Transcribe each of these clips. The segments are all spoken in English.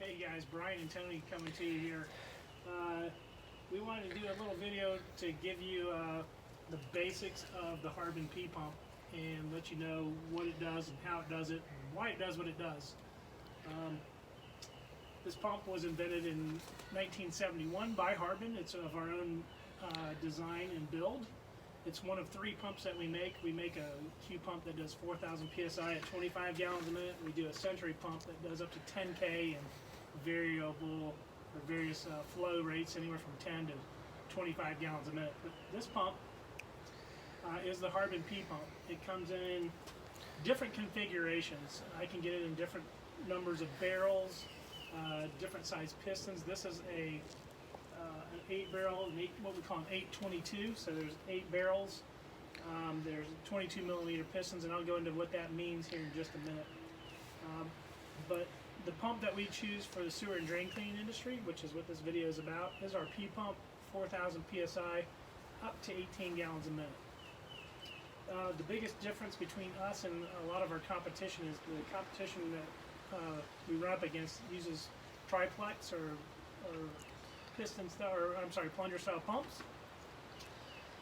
Hey guys, Brian and Tony coming to you here. We wanted to do a little video to give you the basics of the Harben P-Pump and let you know what it does and how it does it and why it does what it does. This pump was invented in 1971 by Harben. It's of our own design and build. It's one of 3 pumps that we make. We make a Q pump that does 4,000 psi at 25 gallons a minute. We do a Century pump that does up to 10K and variable or various flow rates anywhere from 10 to 25 gallons a minute. But this pump is the Harben P-Pump. It comes in different configurations. I can get it in different numbers of barrels, different size pistons. This is an 8 barrel, what we call an 822. So there's 8 barrels. There's 22 millimeter pistons, and I'll go into what that means here in just a minute. But the pump that we choose for the sewer and drain cleaning industry, which is what this video is about, is our P-Pump, 4,000 psi, up to 18 gallons a minute. The biggest difference between us and a lot of our competition is the competition that we run up against uses triplex or piston style, or I'm sorry, plunger style pumps.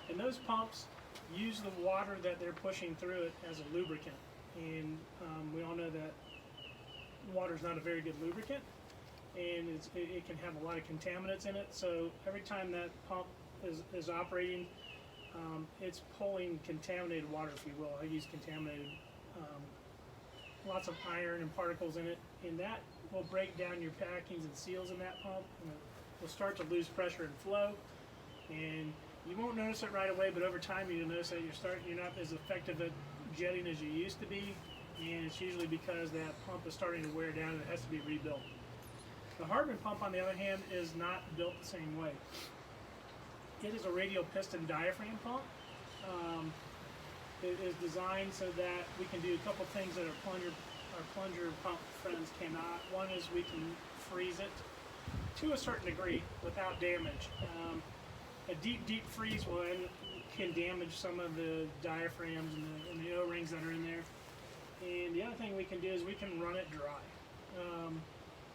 And those pumps use the water that they're pushing through it as a lubricant. And we all know that water is not a very good lubricant, and it can have a lot of contaminants in it. So every time that pump is operating, it's pulling contaminated water, if you will. I use contaminated, lots of iron and particles in it, and that will break down your packings and seals in that pump, and it will start to lose pressure and flow. And you won't notice it right away, but over time you'll notice that you're not as effective at jetting as you used to be, and it's usually because that pump is starting to wear down and it has to be rebuilt. The Harben pump, on the other hand, is not built the same way. It is a radial piston diaphragm pump. It is designed so that we can do a couple things that our plunger pump friends cannot. One is we can freeze it to a certain degree without damage. A deep freeze can damage some of the diaphragms and the O-rings that are in there. And the other thing we can do is we can run it dry.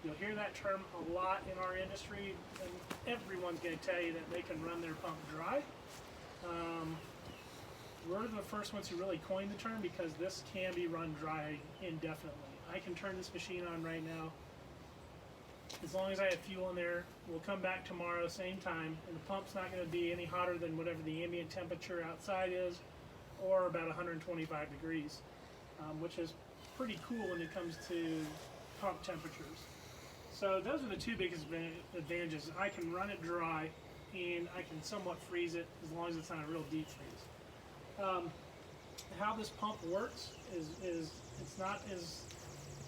You'll hear that term a lot in our industry, and everyone's going to tell you that they can run their pump dry. We're the first ones who really coined the term because this can be run dry indefinitely. I can turn this machine on right now. As long as I have fuel in there, we'll come back tomorrow, same time, and the pump's not going to be any hotter than whatever the ambient temperature outside is, or about 125 degrees, which is pretty cool when it comes to pump temperatures. So those are the 2 biggest advantages. I can run it dry, and I can somewhat freeze it as long as it's not a real deep freeze. How this pump works is it's not as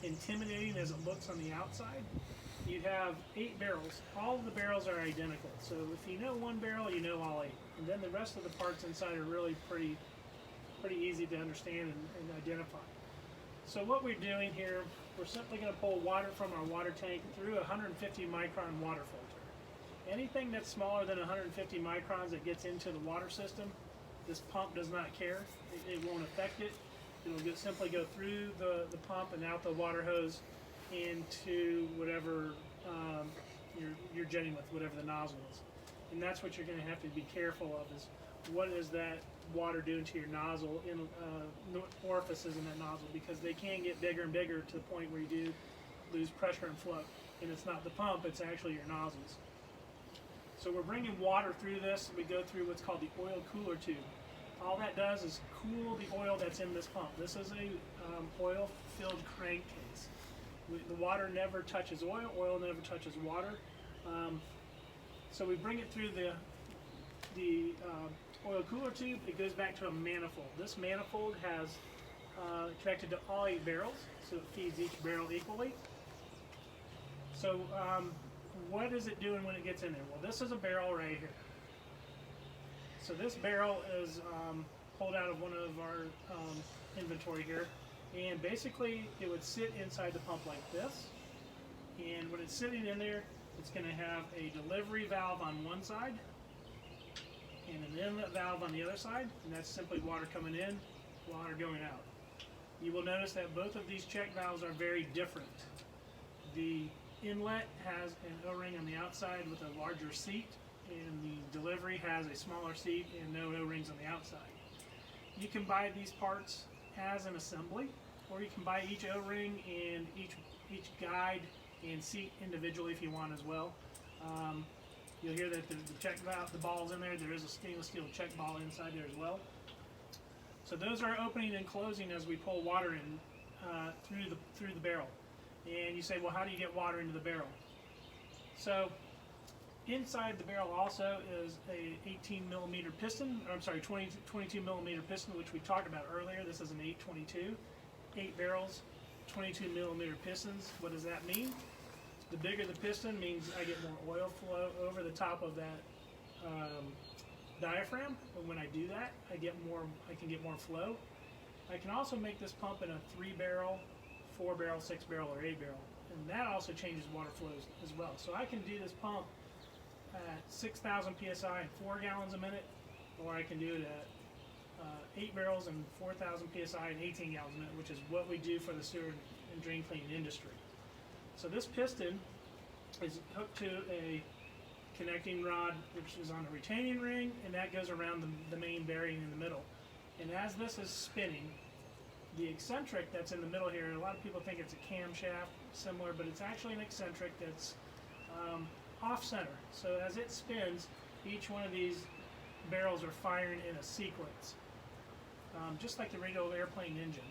intimidating as it looks on the outside. You have 8 barrels. All of the barrels are identical. So if you know one barrel, you know all 8. And then the rest of the parts inside are really pretty easy to understand and identify. So what we're doing here, we're simply going to pull water from our water tank through a 150 micron water filter. Anything that's smaller than 150 microns that gets into the water system, this pump does not care. It won't affect it. It'll simply go through the pump and out the water hose into whatever you're jetting with, whatever the nozzle is. And that's what you're going to have to be careful of, is what is that water doing to your nozzle in orifices in that nozzle, because they can get bigger and bigger to the point where you do lose pressure and flow. And it's not the pump, it's actually your nozzles. So we're bringing water through this. We go through what's called the oil cooler tube. All that does is cool the oil that's in this pump. This is a oil-filled crankcase. The water never touches oil. Oil never touches water. So we bring it through the oil cooler tube. It goes back to a manifold. This manifold has connected to all 8 barrels, so it feeds each barrel equally. So what is it doing when it gets in there? Well, this is a barrel right here. So this barrel is pulled out of one of our inventory here, and basically it would sit inside the pump like this, and when it's sitting in there, it's going to have a delivery valve on one side and an inlet valve on the other side, and that's simply water coming in, water going out. You will notice that both of these check valves are very different. The inlet has an O-ring on the outside with a larger seat, and the delivery has a smaller seat and no O-rings on the outside. You can buy these parts as an assembly, or you can buy each O-ring and each guide and seat individually if you want as well. You'll hear that the check valve, the ball's in there. There is a stainless steel check ball inside there as well. So those are opening and closing as we pull water in through the barrel. And you say, well, how do you get water into the barrel? So inside the barrel also is a 18 millimeter piston, or I'm sorry, 22 millimeter piston, which we talked about earlier. This is an 822, 8 barrels, 22 millimeter pistons. What does that mean? The bigger the piston means I get more oil flow over the top of that diaphragm. And when I do that, I can get more flow. I can also make this pump in a 3-barrel, 4-barrel, 6-barrel, or 8-barrel, and that also changes water flows as well. So I can do this pump at 6,000 psi and 4 gallons a minute, or I can do it at 8 barrels and 4,000 psi and 18 gallons a minute, which is what we do for the sewer and drain cleaning industry. So this piston is hooked to a connecting rod, which is on a retaining ring, and that goes around the main bearing in the middle. And as this is spinning, the eccentric that's in the middle here, a lot of people think it's a camshaft, similar, but it's actually an eccentric that's off-center. So as it spins, each one of these barrels are firing in a sequence, just like the regular airplane engine.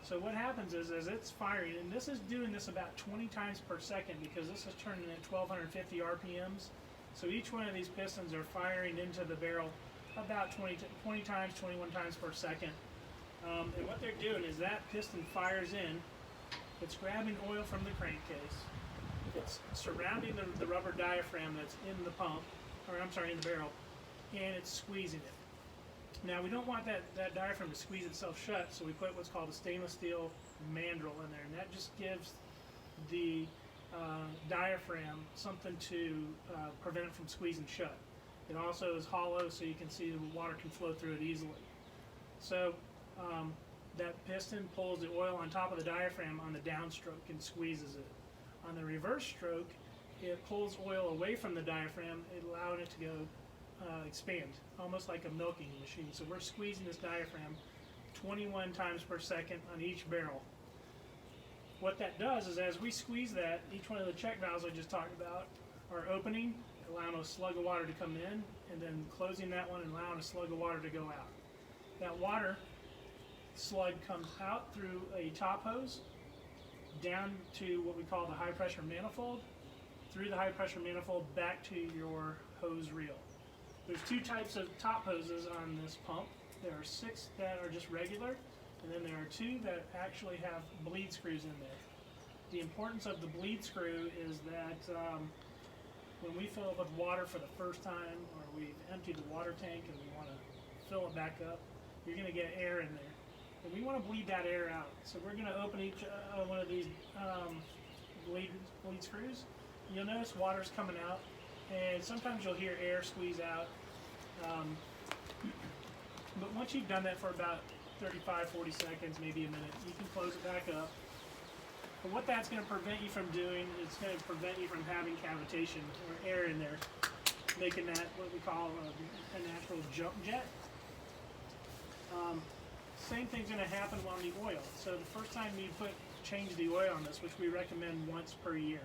So what happens is, as it's firing, and this is doing this about 20 times per second because this is turning at 1250 RPMs. So each one of these pistons are firing into the barrel about 20 times, 21 times per second. And what they're doing is that piston fires in, it's grabbing oil from the crankcase, it's surrounding the rubber diaphragm that's in the pump, or I'm sorry, in the barrel, and it's squeezing it. Now we don't want that diaphragm to squeeze itself shut, so we put what's called a stainless steel mandrel in there, and that just gives the diaphragm something to prevent it from squeezing shut. It also is hollow, so you can see the water can flow through it easily. So that piston pulls the oil on top of the diaphragm on the downstroke and squeezes it. On the reverse stroke, it pulls oil away from the diaphragm, allowing it to go expand, almost like a milking machine. So we're squeezing this diaphragm 21 times per second on each barrel. What that does is, as we squeeze that, each one of the check valves I just talked about are opening, allowing a slug of water to come in, and then closing that one and allowing a slug of water to go out. That water slug comes out through a top hose, down to what we call the high pressure manifold, through the high pressure manifold back to your hose reel. There's 2 types of top hoses on this pump. There are 6 that are just regular, and then there are 2 that actually have bleed screws in there. The importance of the bleed screw is that when we fill it with water for the first time, or we've emptied the water tank and we want to fill it back up, you're going to get air in there. And we want to bleed that air out. So we're going to open each one of these bleed screws. You'll notice water's coming out, and sometimes you'll hear air squeeze out. But once you've done that for about 35-40 seconds, maybe a minute, you can close it back up. But what that's going to prevent you from doing is going to prevent you from having cavitation or air in there, making that what we call a natural jump jet. Same thing's going to happen on the oil. So the first time you change the oil on this, which we recommend once per year,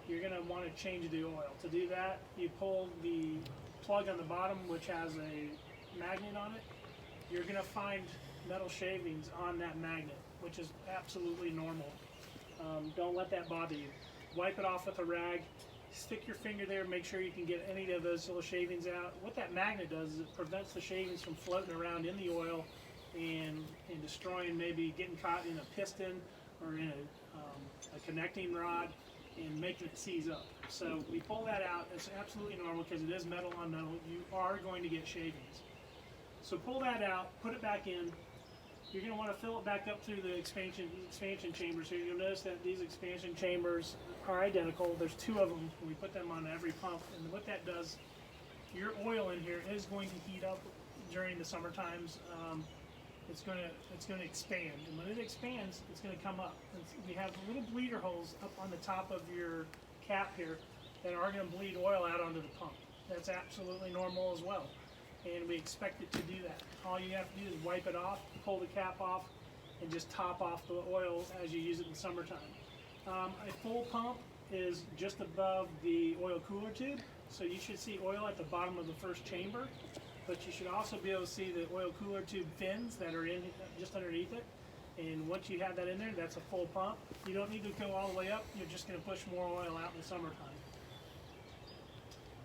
you're going to want to change the oil. To do that, you pull the plug on the bottom, which has a magnet on it. You're going to find metal shavings on that magnet, which is absolutely normal. Don't let that bother you. Wipe it off with a rag. Stick your finger there, make sure you can get any of those little shavings out. What that magnet does is it prevents the shavings from floating around in the oil and destroying, maybe getting caught in a piston or in a connecting rod and making it seize up. So we pull that out. It's absolutely normal because it is metal on metal. You are going to get shavings. So pull that out, put it back in. You're going to want to fill it back up through the expansion chambers here. You'll notice that these expansion chambers are identical. There's 2 of them. We put them on every pump. And what that does, your oil in here is going to heat up during the summer times. it's going to expand, and when it expands, it's going to come up. We have little bleeder holes up on the top of your cap here that are going to bleed oil out onto the pump. That's absolutely normal as well, and we expect it to do that. All you have to do is wipe it off, pull the cap off, and just top off the oil as you use it in the summertime. A full pump is just above the oil cooler tube, so you should see oil at the bottom of the first chamber, but you should also be able to see the oil cooler tube fins that are in just underneath it. And once you have that in there, that's a full pump. You don't need to go all the way up, you're just going to push more oil out in the summertime.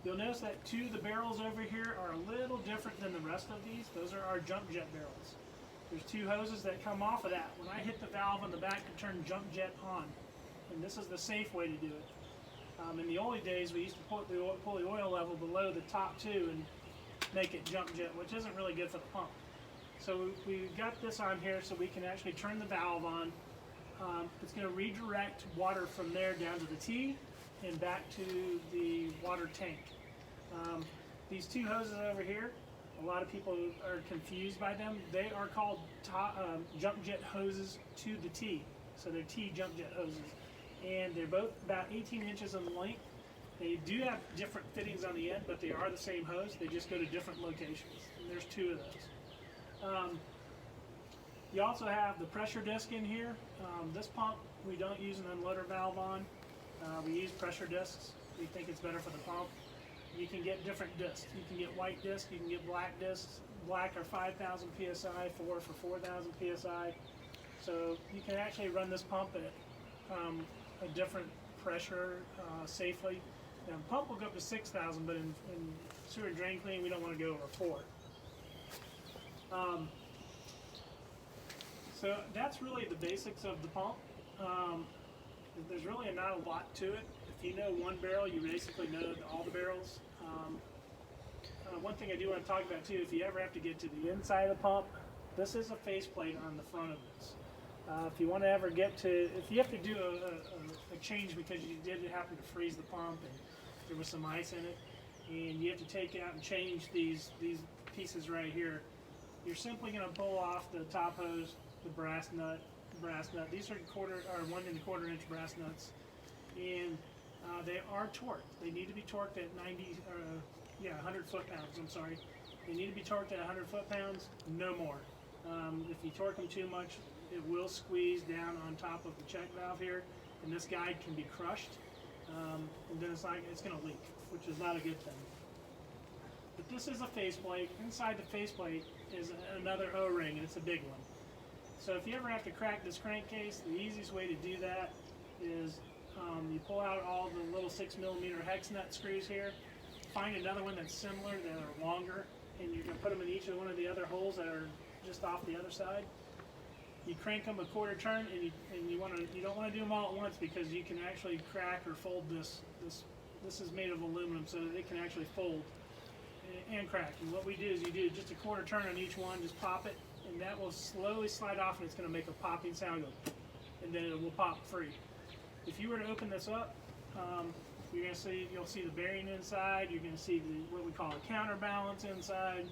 You'll notice that two of the barrels over here are a little different than the rest of these. Those are our jump jet barrels. There's two hoses that come off of that. When I hit the valve on the back to turn jump jet on, and this is the safe way to do it. In the old days, we used to pull the oil level below the top two and make it jump jet, which isn't really good for the pump. So we got this on here so we can actually turn the valve on. It's going to redirect water from there down to the T and back to the water tank. These two hoses over here, a lot of people are confused by them. They are called jump jet hoses to the T. So they're T jump jet hoses. And they're both about 18 inches in length. They do have different fittings on the end, but they are the same hose. They just go to different locations. And there's two of those. You also have the pressure disc in here. This pump, we don't use an unloader valve on. We use pressure discs. We think it's better for the pump. You can get different discs. You can get white discs, you can get black discs. Black are 5,000 PSI, 4 for 4,000 PSI. So you can actually run this pump at a different pressure safely. Now, the pump will go up to 6,000, but in sewer drain cleaning, we don't want to go over 4. So that's really the basics of the pump. There's really not a lot to it. If you know one barrel, you basically know all the barrels. One thing I do want to talk about too, if you ever have to get to the inside of the pump, this is a faceplate on the front of this. If you want to ever get to, if you have to do a change because you did happen to freeze the pump and there was some ice in it, and you have to take out and change these pieces right here, you're simply going to pull off the top hose, the brass nut. These are 1 1/4 inch brass nuts, and they are torqued. They need to be torqued at 100 foot-pounds. I'm sorry. They need to be torqued at 100 foot-pounds, no more. If you torque them too much, it will squeeze down on top of the check valve here, and this guide can be crushed, and then it's going to leak, which is not a good thing. But this is a faceplate. Inside the faceplate is another O-ring, and it's a big one. So if you ever have to crack this crankcase, the easiest way to do that is you pull out all the little 6mm hex nut screws here, find another one that's similar, that are longer, and you're going to put them in each of one of the other holes that are just off the other side. You crank them a quarter turn, and you don't want to do them all at once because you can actually crack or fold this. This is made of aluminum, so that it can actually fold and crack. And what we do is you do just a quarter turn on each one, just pop it, and that will slowly slide off, and it's going to make a popping sound, and then it will pop free. If you were to open this up, you'll see the bearing inside. You're going to see what we call a counterbalance inside.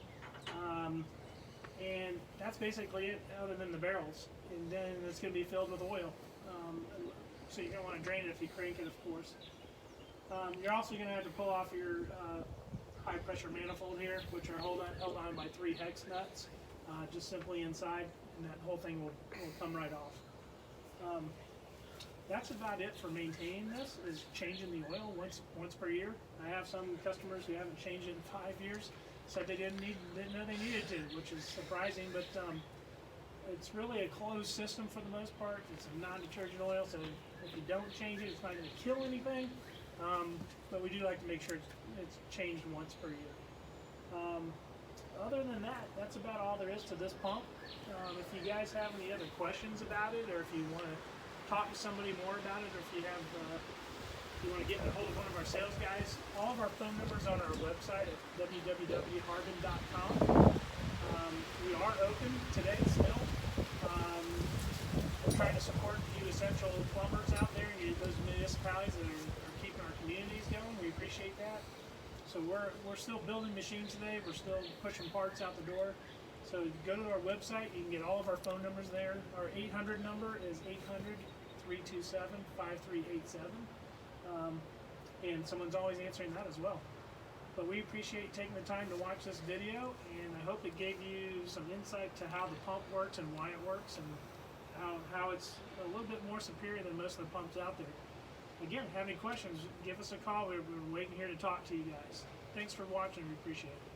And that's basically it, other than the barrels. And then it's going to be filled with oil. So you're going to want to drain it if you crank it, of course. You're also going to have to pull off your high pressure manifold here, which are held on by 3 hex nuts, just simply inside, and that whole thing will come right off. That's about it for maintaining this, is changing the oil once per year. I have some customers who haven't changed it in 5 years. Said they didn't know they needed to, which is surprising, but it's really a closed system for the most part. It's a non-detergent oil, so if you don't change it, it's not going to kill anything, but we do like to make sure it's changed once per year. Other than that, that's about all there is to this pump. If you guys have any other questions about it, or if you want to talk to somebody more about it, or if you have you want to get a hold of one of our sales guys, all of our phone numbers on our website at www.harben.com. We are open today still. We're trying to support you essential plumbers out there and those municipalities that are keeping our communities going. We appreciate that. So we're still building machines today. We're still pushing parts out the door. So go to our website, you can get all of our phone numbers there. Our 800 number is 800-327-5387. And someone's always answering that as well. But we appreciate taking the time to watch this video, and I hope it gave you some insight to how the pump works and why it works, and how it's a little bit more superior than most of the pumps out there. Again, have any questions, give us a call. We're waiting here to talk to you guys. Thanks for watching. We appreciate it.